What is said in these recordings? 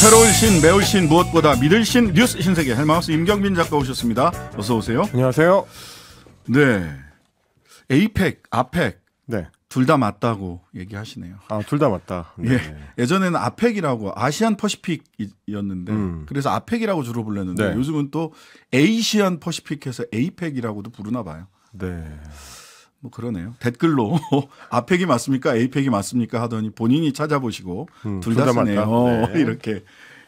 새로운 신, 매울 신, 무엇보다 믿을 신, 뉴스 신세계 헬마우스 임경빈 작가 오셨습니다. 어서 오세요. 안녕하세요. 네, 에이펙, 아펙 네. 둘 다 맞다고 얘기하시네요. 아, 둘 다 맞다. 네. 예, 예전에는 아펙이라고 아시안 퍼시픽이었는데 그래서 아펙이라고 주로 불렀는데 네. 요즘은 또 에이시안 퍼시픽해서 에이펙이라고도 부르나 봐요. 네. 뭐 그러네요. 댓글로 아펙이 맞습니까? 에이펙이 맞습니까? 하더니 본인이 찾아보시고 둘 다 쓰네요. 네. 이렇게.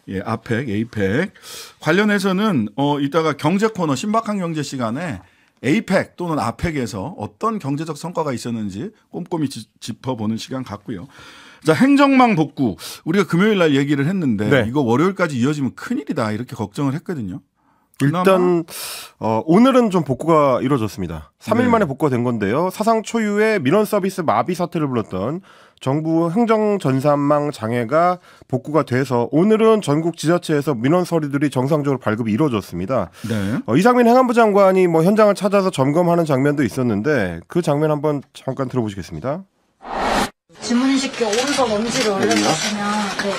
예, 아펙, 에이펙 관련해서는 이따가 경제 코너 신박한 경제 시간에 에이펙 또는 아펙에서 어떤 경제적 성과가 있었는지 꼼꼼히 짚어보는 시간 갖고요. 자, 행정망 복구 우리가 금요일 날 얘기를 했는데 네. 이거 월요일까지 이어지면 큰일이다 이렇게 걱정을 했거든요. 일단 오늘은 좀 복구가 이루어졌습니다. 3일 네. 만에 복구가 된 건데요. 사상 초유의 민원 서비스 마비 사태를 불렀던 정부 행정전산망 장애가 복구가 돼서 오늘은 전국 지자체에서 민원 서류들이 정상적으로 발급이 이루어졌습니다. 네. 이상민 행안부 장관이 현장을 찾아서 점검하는 장면도 있었는데 그 장면 한번 잠깐 들어보시겠습니다. 지문인식기 오른손 엄지를 올려주시면 네.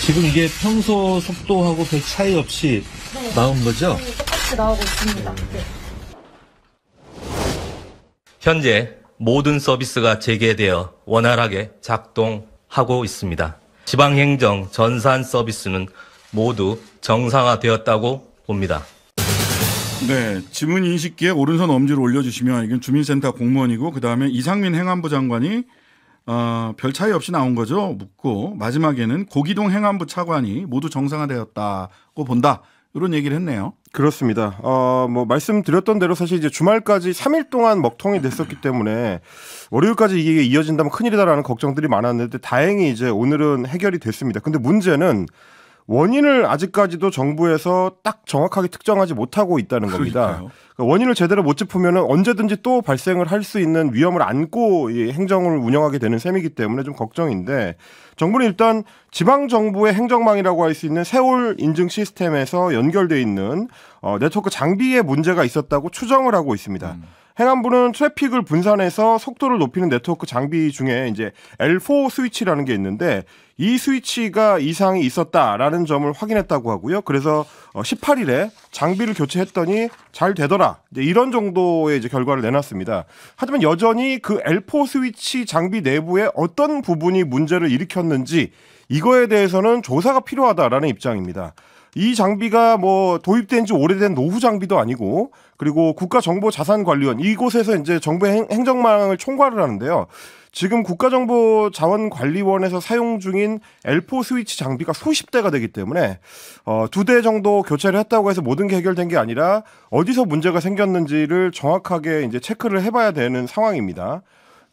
지금 이게 평소 속도하고 별 차이 없이 나온 거죠? 네, 똑같이 나오고 있습니다. 네. 현재 모든 서비스가 재개되어 원활하게 작동하고 있습니다. 지방행정 전산 서비스는 모두 정상화되었다고 봅니다. 네, 지문 인식기에 오른손 엄지를 올려주시면 이건 주민센터 공무원이고 그 다음에 이상민 행안부 장관이 별 차이 없이 나온 거죠. 묻고 마지막에는 고기동 행안부 차관이 모두 정상화되었다고 본다. 이런 얘기를 했네요. 그렇습니다. 말씀드렸던 대로 사실 이제 주말까지 3일 동안 먹통이 됐었기 때문에 월요일까지 이게 이어진다면 큰일이다라는 걱정들이 많았는데 다행히 이제 오늘은 해결이 됐습니다. 근데 문제는 원인을 아직까지도 정부에서 딱 정확하게 특정하지 못하고 있다는 겁니다. 그러니까요. 그러니까 원인을 제대로 못 짚으면 언제든지 또 발생을 할 수 있는 위험을 안고 이 행정을 운영하게 되는 셈이기 때문에 좀 걱정인데 정부는 일단 지방정부의 행정망이라고 할 수 있는 세월 인증 시스템에서 연결돼 있는 네트워크 장비에 문제가 있었다고 추정을 하고 있습니다. 행안부는 트래픽을 분산해서 속도를 높이는 네트워크 장비 중에 이제 L4 스위치라는 게 있는데 이 스위치가 이상이 있었다라는 점을 확인했다고 하고요. 그래서 18일에 장비를 교체했더니 잘 되더라. 이런 정도의 이제 결과를 내놨습니다. 하지만 여전히 그 L4 스위치 장비 내부에 어떤 부분이 문제를 일으켰는지 이거에 대해서는 조사가 필요하다라는 입장입니다. 이 장비가 도입된 지 오래된 노후 장비도 아니고 그리고 국가정보자산관리원 이곳에서 이제 정부의 행정망을 총괄을 하는데요. 지금 국가정보자원관리원에서 사용 중인 L4 스위치 장비가 수십 대가 되기 때문에 2대 정도 교체를 했다고 해서 모든 게 해결된 게 아니라 어디서 문제가 생겼는지를 정확하게 이제 체크를 해봐야 되는 상황입니다.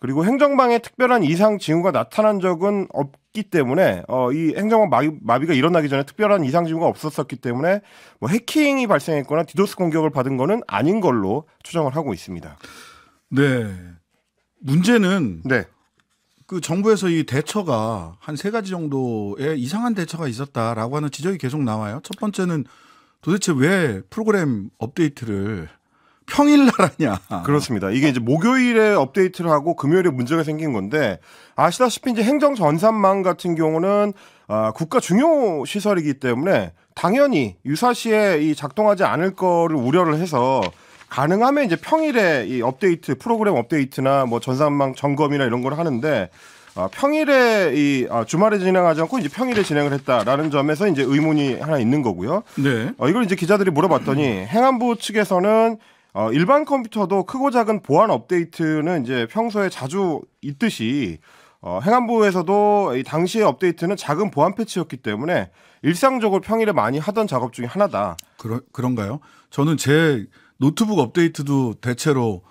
그리고 행정망에 특별한 이상 징후가 나타난 적은 없기 때문에 이 행정망 마비가 일어나기 전에 특별한 이상 징후가 없었기 때문에 해킹이 발생했거나 디도스 공격을 받은 거는 아닌 걸로 추정을 하고 있습니다. 네. 문제는 네. 그 정부에서 이 대처가 한 3가지 정도의 이상한 대처가 있었다라고 하는 지적이 계속 나와요. 첫 번째는 도대체 왜 프로그램 업데이트를 평일날 하냐. 그렇습니다. 이게 이제 목요일에 업데이트를 하고 금요일에 문제가 생긴 건데 아시다시피 이제 행정전산망 같은 경우는 국가 중요 시설이기 때문에 당연히 유사시에 이 작동하지 않을 거를 우려를 해서 가능하면 이제 평일에 이 업데이트 프로그램 업데이트나 전산망 점검이나 이런 걸 하는데 평일에 주말에 진행하지 않고 이제 평일에 진행을 했다라는 점에서 이제 의문이 하나 있는 거고요. 네. 이걸 이제 기자들이 물어봤더니 행안부 측에서는 일반 컴퓨터도 크고 작은 보안 업데이트는 이제 평소에 자주 있듯이 행안부에서도 이 당시의 업데이트는 작은 보안 패치였기 때문에 일상적으로 평일에 많이 하던 작업 중에 하나다. 그런가요? 저는 제 노트북 업데이트도 대체로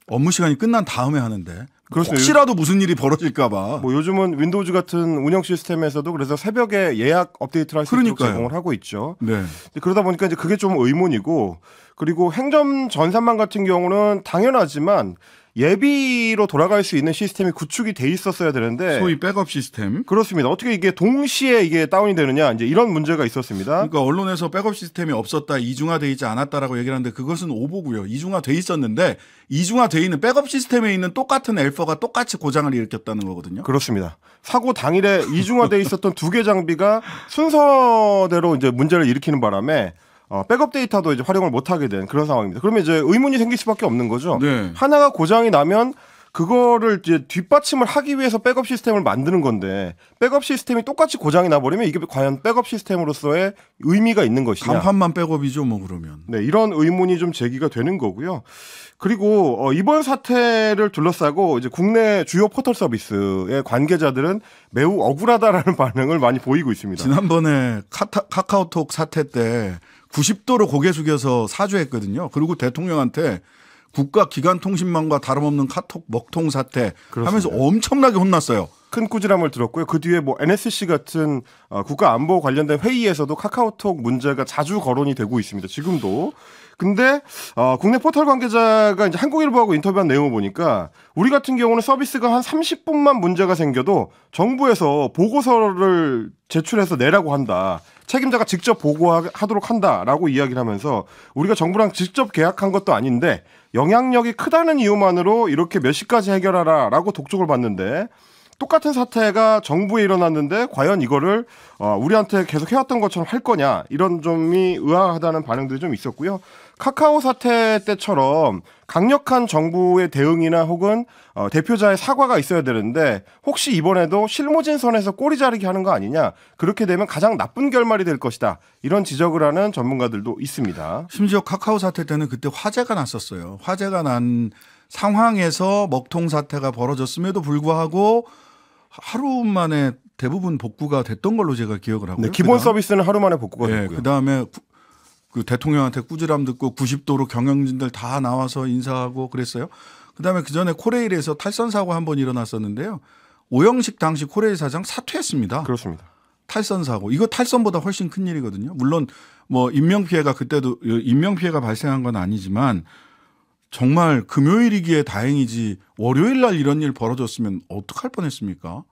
업무 시간이 끝난 다음에 하는데 그렇습니다. 혹시라도 무슨 일이 벌어질까 봐. 요즘은 윈도우즈 같은 운영 시스템에서도 그래서 새벽에 예약 업데이트를 할 수 있도록 제공을 하고 있죠. 네. 그러다 보니까 이제 그게 좀 의문이고 그리고 행정 전산망 같은 경우는 당연하지만 예비로 돌아갈 수 있는 시스템이 구축이 돼 있었어야 되는데 소위 백업 시스템. 그렇습니다. 어떻게 이게 동시에 이게 다운이 되느냐 이제 이런 문제가 있었습니다. 그러니까 언론에서 백업 시스템이 없었다, 이중화돼 있지 않았다라고 얘기를 하는데 그것은 오보고요. 이중화돼 있었는데 이중화돼 있는 백업 시스템에 있는 똑같은 엘퍼가 똑같이 고장을 일으켰다는 거거든요. 그렇습니다. 사고 당일에 이중화돼 있었던 두 개 장비가 순서대로 이제 문제를 일으키는 바람에 백업 데이터도 이제 활용을 못하게 된 그런 상황입니다. 그러면 이제 의문이 생길 수밖에 없는 거죠. 네. 하나가 고장이 나면 그거를 이제 뒷받침을 하기 위해서 백업 시스템을 만드는 건데 백업 시스템이 똑같이 고장이 나버리면 이게 과연 백업 시스템으로서의 의미가 있는 것이냐. 간판만 백업이죠, 뭐 그러면. 네, 이런 의문이 좀 제기가 되는 거고요. 그리고 이번 사태를 둘러싸고 이제 국내 주요 포털 서비스의 관계자들은 매우 억울하다라는 반응을 많이 보이고 있습니다. 지난번에 카카오톡 사태 때 90도로 고개 숙여서 사죄했거든요. 그리고 대통령한테 국가기관통신망과 다름없는 카톡 먹통 사태 하면서 엄청나게 혼났어요. 큰 꾸지람을 들었고요. 그 뒤에 뭐 NSC 같은 국가안보 관련된 회의에서도 카카오톡 문제가 자주 거론이 되고 있습니다. 지금도. 근데 국내 포털 관계자가 이제 한국일보하고 인터뷰한 내용을 보니까 우리 같은 경우는 서비스가 한 30분만 문제가 생겨도 정부에서 보고서를 제출해서 내라고 한다. 책임자가 직접 보고하도록 한다라고 이야기를 하면서 우리가 정부랑 직접 계약한 것도 아닌데 영향력이 크다는 이유만으로 이렇게 몇 시까지 해결하라라고 독촉을 받는데 똑같은 사태가 정부에 일어났는데 과연 이거를 우리한테 계속 해왔던 것처럼 할 거냐 이런 점이 의아하다는 반응들이 좀 있었고요. 카카오 사태 때처럼 강력한 정부의 대응이나 혹은 대표자의 사과가 있어야 되는데 혹시 이번에도 실무진 선에서 꼬리 자르기 하는 거 아니냐. 그렇게 되면 가장 나쁜 결말이 될 것이다. 이런 지적을 하는 전문가들도 있습니다. 심지어 카카오 사태 때는 그때 화재가 났었어요. 화재가 난 상황에서 먹통 사태가 벌어졌음에도 불구하고 하루 만에 대부분 복구가 됐던 걸로 제가 기억을 하고요. 네, 기본 서비스는 하루 만에 복구가 됐고요. 그다음에 그 대통령한테 꾸지람 듣고 90도로 경영진들 다 나와서 인사하고 그랬어요. 그다음에 그전에 코레일에서 탈선 사고 한 번 일어났었는데요. 오영식 당시 코레일 사장 사퇴했습니다. 그렇습니다. 탈선 사고. 이거 탈선보다 훨씬 큰 일이거든요. 물론 뭐 인명피해가 그때도 인명피해가 발생한 건 아니지만 정말 금요일이기에 다행이지 월요일 날 이런 일 벌어졌으면 어떡할 뻔했습니까?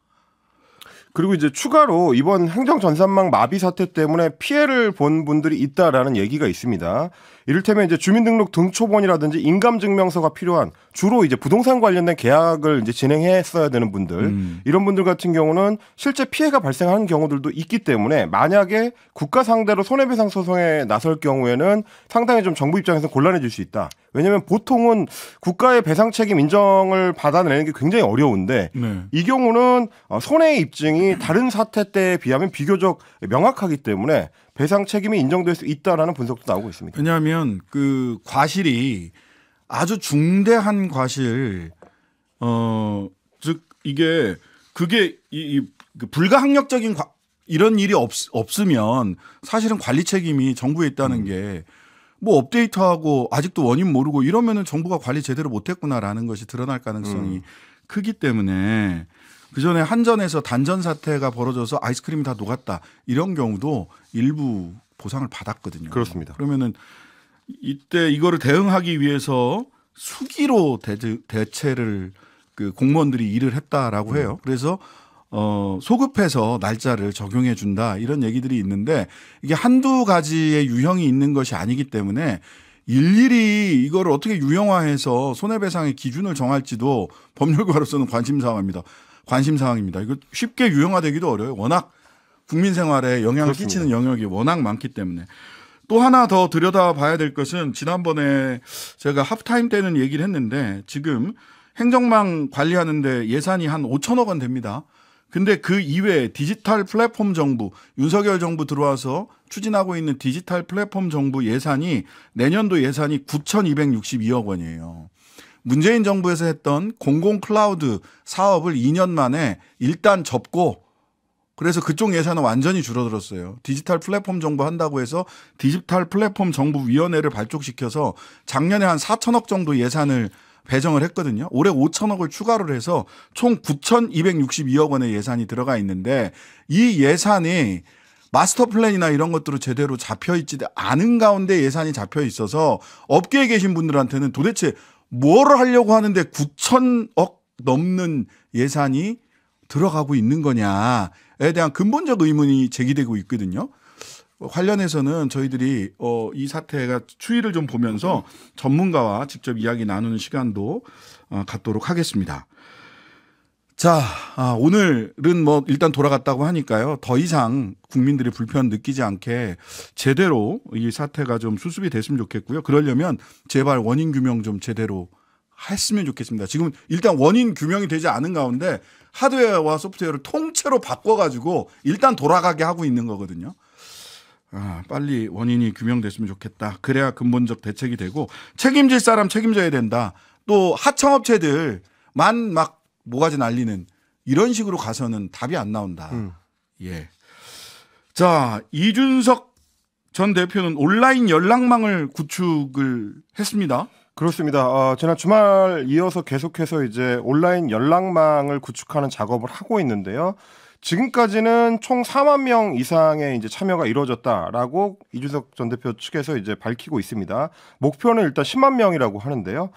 그리고 이제 추가로 이번 행정전산망 마비 사태 때문에 피해를 본 분들이 있다라는 얘기가 있습니다. 이를테면 이제 주민등록 등초본이라든지 인감증명서가 필요한 주로 이제 부동산 관련된 계약을 이제 진행했어야 되는 분들 이런 분들 같은 경우는 실제 피해가 발생하는 경우들도 있기 때문에 만약에 국가 상대로 손해배상 소송에 나설 경우에는 상당히 좀 정부 입장에서 곤란해질 수 있다. 왜냐하면 보통은 국가의 배상 책임 인정을 받아내는 게 굉장히 어려운데 이 경우는 손해의 입증이 다른 사태 때에 비하면 비교적 명확하기 때문에 배상 책임이 인정될 수 있다라는 분석도 나오고 있습니다. 왜냐하면 그 과실이 아주 중대한 과실, 즉 그게 그 불가항력적인 이런 일이 없으면 사실은 관리 책임이 정부에 있다는 게 뭐 업데이트하고 아직도 원인 모르고 이러면은 정부가 관리 제대로 못했구나라는 것이 드러날 가능성이 크기 때문에 그전에 한전에서 단전 사태가 벌어져서 아이스크림이 다 녹았다 이런 경우도 일부 보상을 받았거든요. 그렇습니다. 그러면은 이때 이거를 대응하기 위해서 수기로 대체를 그 공무원들이 일을 했다라고 해요. 그래서 소급해서 날짜를 적용해 준다 이런 얘기들이 있는데 이게 한두 가지의 유형이 있는 것이 아니기 때문에 일일이 이걸 어떻게 유형화해서 손해배상의 기준을 정할지도 법률가로서는 관심 사항입니다. 이거 쉽게 유형화되기도 어려워요. 워낙 국민 생활에 영향을 그렇습니다. 끼치는 영역이 워낙 많기 때문에. 또 하나 더 들여다봐야 될 것은 지난번에 제가 하프타임 때는 얘기를 했는데 지금 행정망 관리하는데 예산이 한 5천억 원 됩니다. 근데 그 이외에 디지털 플랫폼 정부, 윤석열 정부 들어와서 추진하고 있는 디지털 플랫폼 정부 예산이 내년도 예산이 9,262억 원이에요. 문재인 정부에서 했던 공공 클라우드 사업을 2년 만에 일단 접고 그래서 그쪽 예산은 완전히 줄어들었어요. 디지털 플랫폼 정부 한다고 해서 디지털 플랫폼 정부위원회를 발족시켜서 작년에 한 4천억 정도 예산을 배정을 했거든요. 올해 5천억을 추가로 해서 총 9,262억 원의 예산이 들어가 있는데 이 예산이 마스터 플랜이나 이런 것들로 제대로 잡혀 있지 않은 가운데 예산이 잡혀 있어서 업계에 계신 분들한테는 도대체 뭐를 하려고 하는데 9천억 넘는 예산이 들어가고 있는 거냐에 대한 근본적 의문이 제기되고 있거든요. 관련해서는 저희들이 이 사태가 추이를 좀 보면서 전문가와 직접 이야기 나누는 시간도 갖도록 하겠습니다. 자, 오늘은 뭐 일단 돌아갔다고 하니까요. 더 이상 국민들이 불편 느끼지 않게 제대로 이 사태가 좀 수습이 됐으면 좋겠고요. 그러려면 제발 원인 규명 좀 제대로 했으면 좋겠습니다. 지금 일단 원인 규명이 되지 않은 가운데 하드웨어와 소프트웨어를 통째로 바꿔가지고 일단 돌아가게 하고 있는 거거든요. 빨리 원인이 규명됐으면 좋겠다. 그래야 근본적 대책이 되고 책임질 사람 책임져야 된다. 또 하청업체들만 막 모가지 날리는 이런 식으로 가서는 답이 안 나온다. 예. 자, 이준석 전 대표는 온라인 연락망을 구축을 했습니다. 그렇습니다. 지난 주말 이어서 계속해서 이제 온라인 연락망을 구축하는 작업을 하고 있는데요. 지금까지는 총 4만 명 이상의 이제 참여가 이루어졌다라고 이준석 전 대표 측에서 이제 밝히고 있습니다. 목표는 일단 10만 명이라고 하는데요.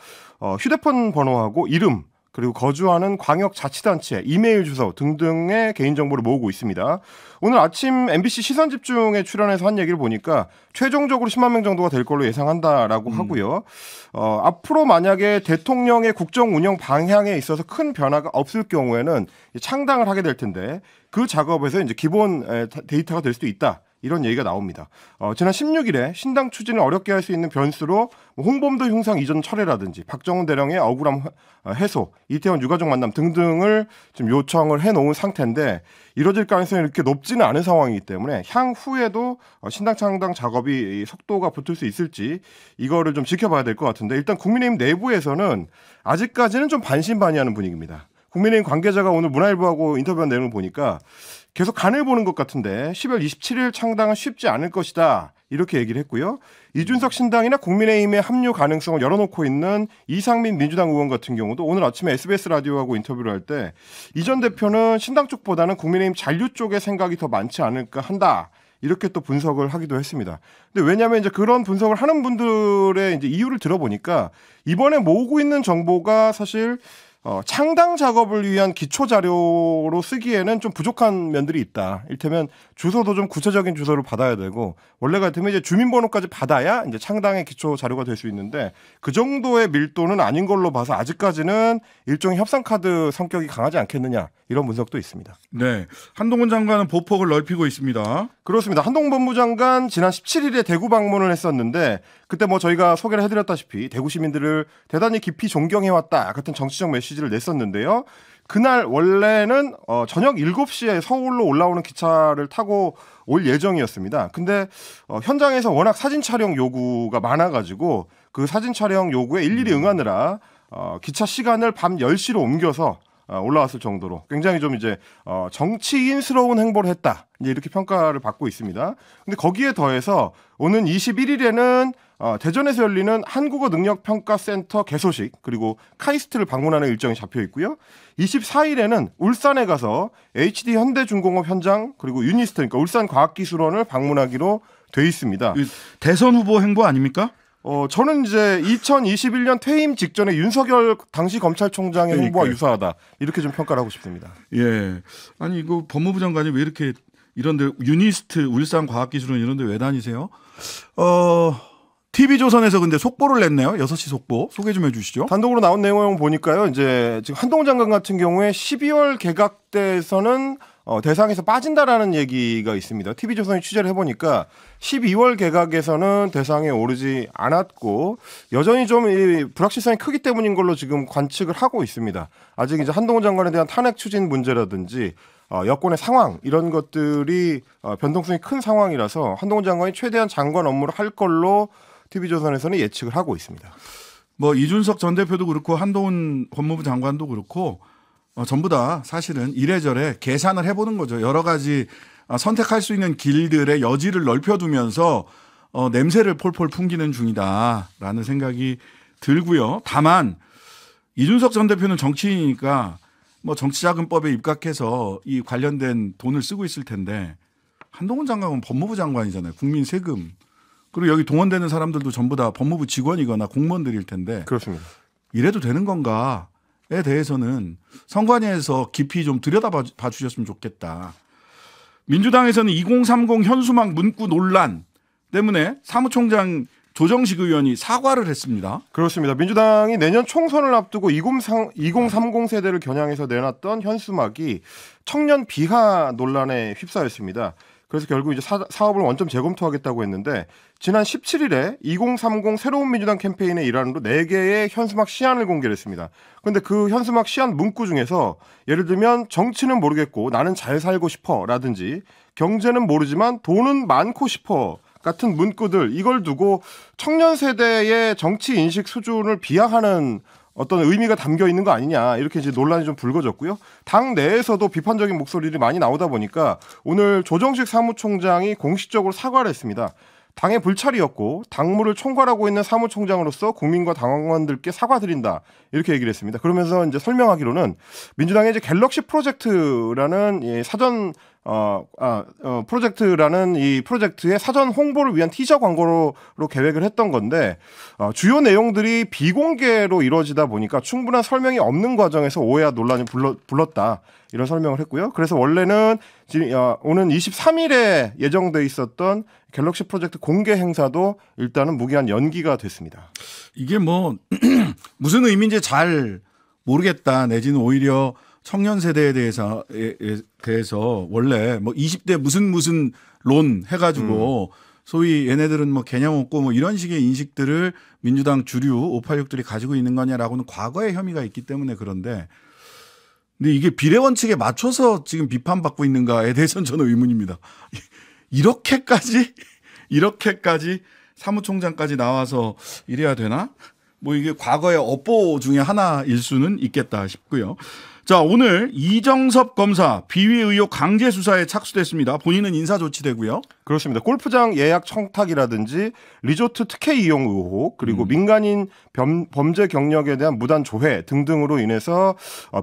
휴대폰 번호하고 이름, 그리고 거주하는 광역자치단체, 이메일 주소 등등의 개인정보를 모으고 있습니다. 오늘 아침 MBC 시선집중에 출연해서 한 얘기를 보니까 최종적으로 10만 명 정도가 될 걸로 예상한다라고 하고요. 앞으로 만약에 대통령의 국정 운영 방향에 있어서 큰 변화가 없을 경우에는 창당을 하게 될 텐데 그 작업에서 이제 기본 데이터가 될 수도 있다. 이런 얘기가 나옵니다. 지난 16일에 신당 추진을 어렵게 할 수 있는 변수로 홍범도 흉상 이전 철회라든지 박정훈 대령의 억울함 해소, 이태원 유가족 만남 등등을 지금 요청을 해놓은 상태인데 이뤄질 가능성이 이렇게 높지는 않은 상황이기 때문에 향후에도 신당 창당 작업이 속도가 붙을 수 있을지 이거를 좀 지켜봐야 될 것 같은데 일단 국민의힘 내부에서는 아직까지는 좀 반신반의하는 분위기입니다. 국민의힘 관계자가 오늘 문화일보하고 인터뷰한 내용을 보니까 계속 간을 보는 것 같은데 10월 27일 창당은 쉽지 않을 것이다. 이렇게 얘기를 했고요. 이준석 신당이나 국민의힘의 합류 가능성을 열어놓고 있는 이상민 민주당 의원 같은 경우도 오늘 아침에 SBS 라디오하고 인터뷰를 할 때 이 전 대표는 신당 쪽보다는 국민의힘 잔류 쪽의 생각이 더 많지 않을까 한다. 이렇게 또 분석을 하기도 했습니다. 근데 왜냐하면 이제 그런 분석을 하는 분들의 이제 이유를 들어보니까 이번에 모으고 있는 정보가 사실 창당 작업을 위한 기초 자료로 쓰기에는 좀 부족한 면들이 있다. 이를테면 주소도 좀 구체적인 주소를 받아야 되고 원래 같으면 이제 주민번호까지 받아야 이제 창당의 기초 자료가 될 수 있는데 그 정도의 밀도는 아닌 걸로 봐서 아직까지는 일종의 협상 카드 성격이 강하지 않겠느냐 이런 분석도 있습니다. 네, 한동훈 장관은 보폭을 넓히고 있습니다. 그렇습니다. 한동훈 법무장관 지난 17일에 대구 방문을 했었는데 그때 뭐 저희가 소개를 해드렸다시피 대구 시민들을 대단히 깊이 존경해왔다 같은 정치적 메시지를 냈었는데요. 그날 원래는 저녁 7시에 서울로 올라오는 기차를 타고 올 예정이었습니다. 근데 현장에서 워낙 사진 촬영 요구가 많아가지고 그 사진 촬영 요구에 일일이 응하느라 기차 시간을 밤 10시로 옮겨서 올라왔을 정도로 굉장히 좀 이제 정치인스러운 행보를 했다. 이제 이렇게 평가를 받고 있습니다. 근데 거기에 더해서 오는 21일에는 대전에서 열리는 한국어능력평가센터 개소식 그리고 카이스트를 방문하는 일정이 잡혀 있고요. 24일에는 울산에 가서 HD 현대중공업 현장 그리고 유니스트 그러니까 울산과학기술원을 방문하기로 돼 있습니다. 대선 후보 행보 아닙니까? 저는 이제 2021년 퇴임 직전에 윤석열 당시 검찰총장의 행보와 유사하다. 이렇게 좀 평가를 하고 싶습니다. 예. 아니, 이거 법무부 장관이 왜 이렇게 이런데 유니스트, 울산과학기술원 이런데 왜 다니세요? TV조선에서 근데 속보를 냈네요. 6시 속보. 소개 좀 해주시죠. 단독으로 나온 내용 보니까요. 이제 지금 한동훈 장관 같은 경우에 12월 개각 때에서는 대상에서 빠진다라는 얘기가 있습니다. TV조선이 취재를 해보니까 12월 개각에서는 대상에 오르지 않았고 여전히 좀 이 불확실성이 크기 때문인 걸로 지금 관측을 하고 있습니다. 아직 이제 한동훈 장관에 대한 탄핵 추진 문제라든지 여권의 상황 이런 것들이 변동성이 큰 상황이라서 한동훈 장관이 최대한 장관 업무를 할 걸로 TV조선에서는 예측을 하고 있습니다. 뭐 이준석 전 대표도 그렇고 한동훈 법무부 장관도 그렇고 전부 다 사실은 이래저래 계산을 해보는 거죠. 여러 가지 선택할 수 있는 길들의 여지를 넓혀두면서 냄새를 폴폴 풍기는 중이다라는 생각이 들고요. 다만 이준석 전 대표는 정치인이니까 뭐 정치자금법에 입각해서 이 관련된 돈을 쓰고 있을 텐데 한동훈 장관은 법무부 장관이잖아요. 국민 세금. 그리고 여기 동원되는 사람들도 전부 다 법무부 직원이거나 공무원들일 텐데. 그렇습니다. 이래도 되는 건가에 대해서는 선관위에서 깊이 좀 들여다봐 주셨으면 좋겠다. 민주당에서는 2030 현수막 문구 논란 때문에 사무총장 조정식 의원이 사과를 했습니다. 그렇습니다. 민주당이 내년 총선을 앞두고 2030 세대를 겨냥해서 내놨던 현수막이 청년 비하 논란에 휩싸였습니다. 그래서 결국 이제 사업을 원점 재검토하겠다고 했는데 지난 17일에 2030 새로운 민주당 캠페인의 일환으로 4개의 현수막 시안을 공개를 했습니다. 그런데 그 현수막 시안 문구 중에서 예를 들면 정치는 모르겠고 나는 잘 살고 싶어 라든지 경제는 모르지만 돈은 많고 싶어 같은 문구들, 이걸 두고 청년 세대의 정치 인식 수준을 비하하는 어떤 의미가 담겨 있는 거 아니냐, 이렇게 이제 논란이 좀 불거졌고요. 당 내에서도 비판적인 목소리들이 많이 나오다 보니까 오늘 조정식 사무총장이 공식적으로 사과를 했습니다. 당의 불찰이었고 당무를 총괄하고 있는 사무총장으로서 국민과 당원들께 사과드린다, 이렇게 얘기를 했습니다. 그러면서 이제 설명하기로는 민주당의 이제 갤럭시 프로젝트라는 프로젝트라는 이 프로젝트의 사전 홍보를 위한 티저 광고로 계획을 했던 건데 주요 내용들이 비공개로 이루어지다 보니까 충분한 설명이 없는 과정에서 오해와 논란이 불렀다, 이런 설명을 했고요. 그래서 원래는 오는 23일에 예정돼 있었던 갤럭시 프로젝트 공개 행사도 일단은 무기한 연기가 됐습니다. 이게 뭐 무슨 의미인지 잘 모르겠다, 내지는 오히려 청년 세대에 대해서 원래 뭐 20대 무슨 론 해가지고 소위 얘네들은 뭐 개념 없고 뭐 이런 식의 인식들을 민주당 주류 586들이 가지고 있는 거냐라고는 과거의 혐의가 있기 때문에 그런데, 근데 이게 비례 원칙에 맞춰서 지금 비판받고 있는가에 대해서는 저는 의문입니다. 이렇게까지 사무총장까지 나와서 이래야 되나? 뭐 이게 과거의 업보 중에 하나일 수는 있겠다 싶고요. 자, 오늘 이정섭 검사 비위 의혹 강제 수사에 착수됐습니다. 본인은 인사 조치되고요. 그렇습니다. 골프장 예약 청탁이라든지 리조트 특혜 이용 의혹, 그리고 민간인 범죄 경력에 대한 무단 조회 등등으로 인해서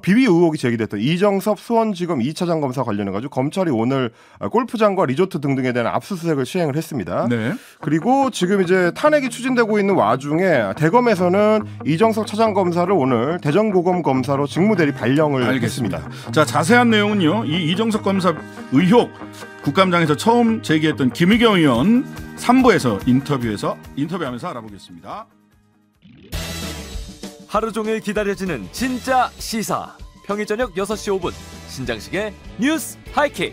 비위 의혹이 제기됐던 이정섭 수원지검 2차장 검사 관련해가지고 검찰이 오늘 골프장과 리조트 등등에 대한 압수수색을 시행을 했습니다. 네. 그리고 지금 이제 탄핵이 추진되고 있는 와중에 대검에서는 이정섭 차장 검사를 오늘 대전고검 검사로 직무대리 발령을 알겠습니다. 자, 자세한 내용은요, 이 이정섭 검사 의혹 국감장에서 처음 제기했던 김의겸 의원 3부에서 인터뷰하면서 알아보겠습니다. 하루 종일 기다려지는 진짜 시사. 평일 저녁 6시 5분 신장식의 뉴스 하이킥.